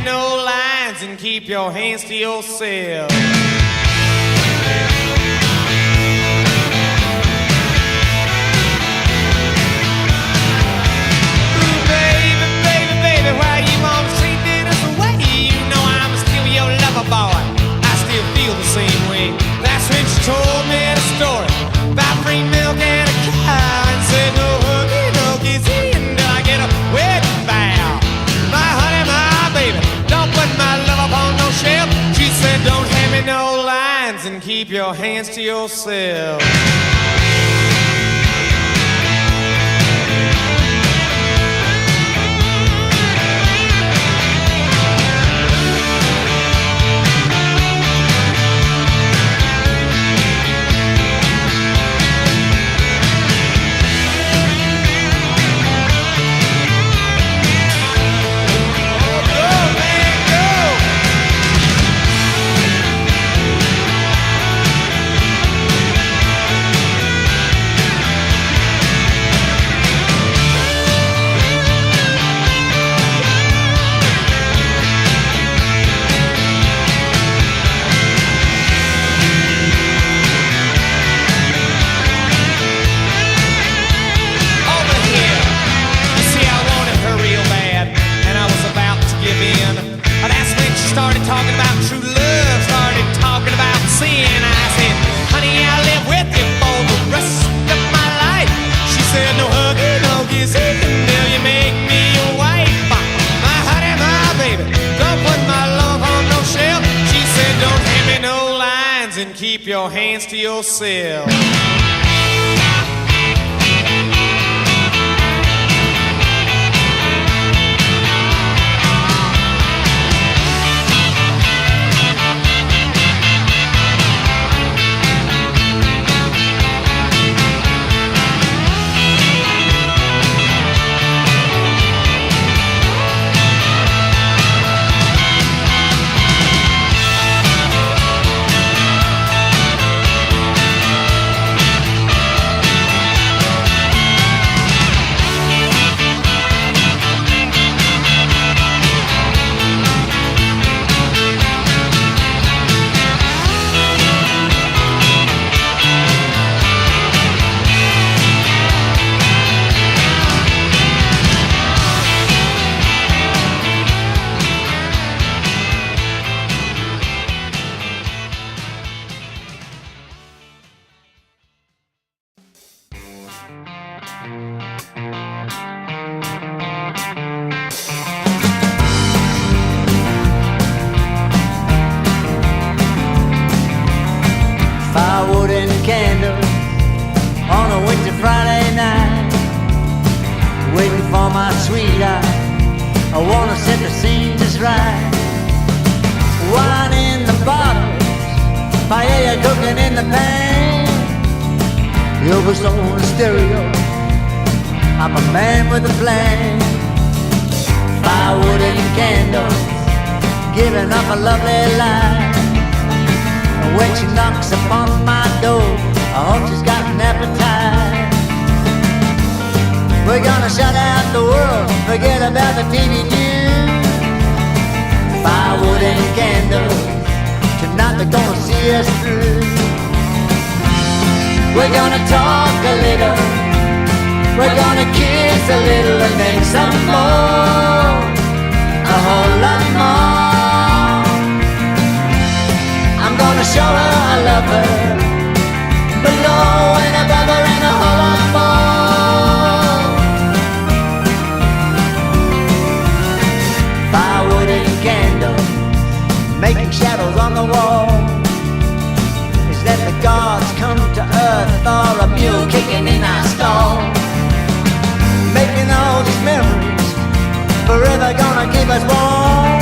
me no lines and keep your hands to yourself. Why you wanna treat me this way? You know I'm still your lover boy. I still feel the same way. That's when she told me the story about free milk and a cow, and said no hooky, no kissy until I get a wedding vow. My honey, my baby, don't put my love upon no shelf. She said don't hand me no lines and keep your hands to yourself. Started talking about true love, started talking about sin. I said, honey, I'll live with you for the rest of my life. She said, no huggy, no kissing until you make me your wife. My honey, my baby, don't put my love on no shelf. She said, don't hand me no lines and keep your hands to yourself. Firewood and candles on a winter Friday night, waiting for my sweetheart. I wanna set the scene just right. Wine in the bottles, paella cooking in the pan, Elvis on the stereo, I'm a man with a plan. Firewood and candles, giving up a lovely life. When she knocks upon my door, I hope she's got an appetite. We're gonna shut out the world, forget about the TV news. Firewood and candles, tonight they're gonna see us through. We're gonna talk a little, we're gonna kiss a little, and then some more, a whole lot more. I'm gonna show her I love her, below and above her and a whole lot more. Firewood and candles, making shadows on the wall. Is that the gods come to earth or a mule kicking in our stall? Making all these memories, forever gonna keep us warm.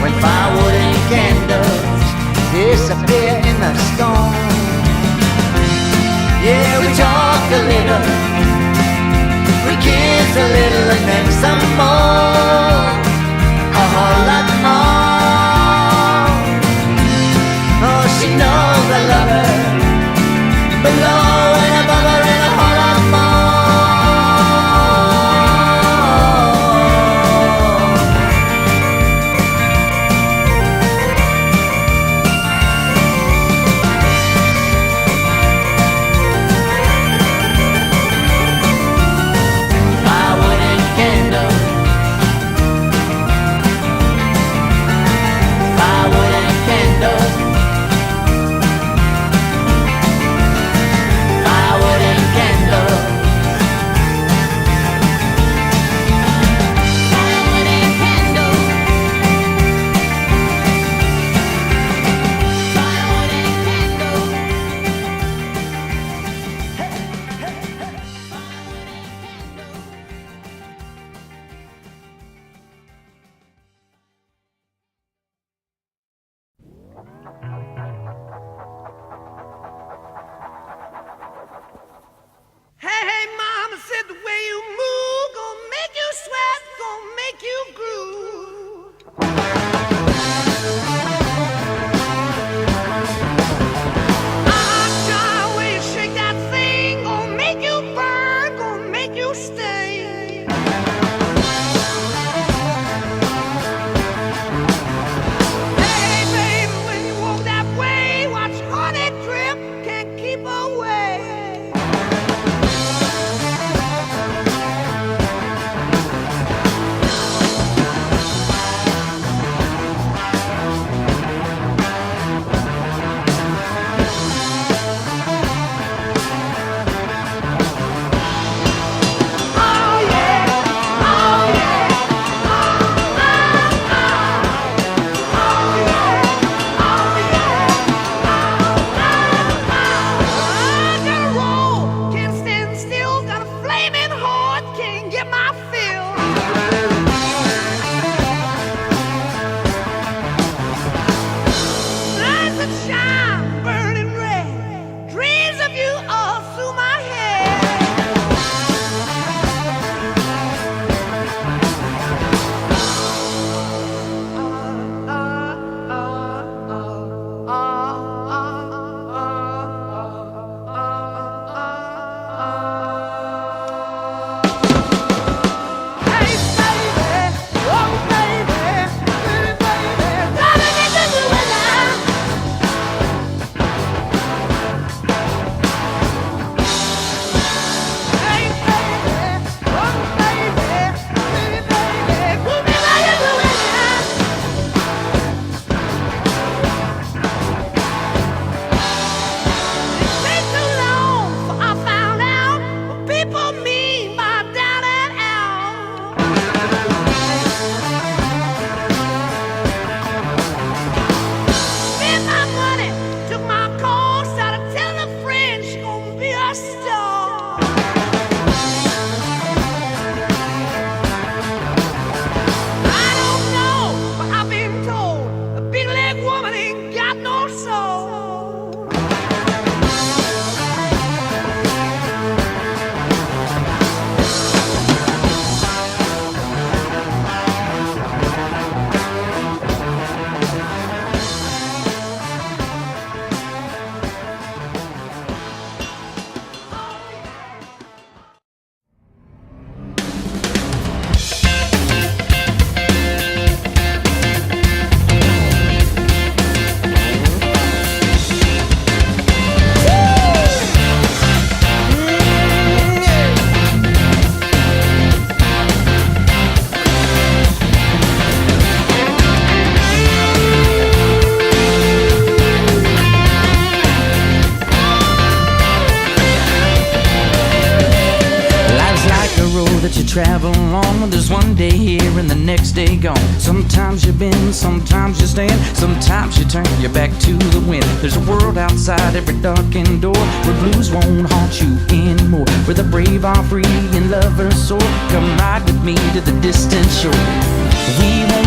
When firewood and candles disappear in the storm. Yeah, we talk a little, we kiss a little, and then some more, a whole lot more. Oh, she knows I love her, below and above her and a whole lot more. 'cause one day here and the next day gone. Sometimes you bend, sometimes you stand, sometimes you turn your back to the wind. There's a world outside every darkened door, where blues won't haunt you anymore, where the brave are free and lovers soar. Come ride with me to the distant shore. We won't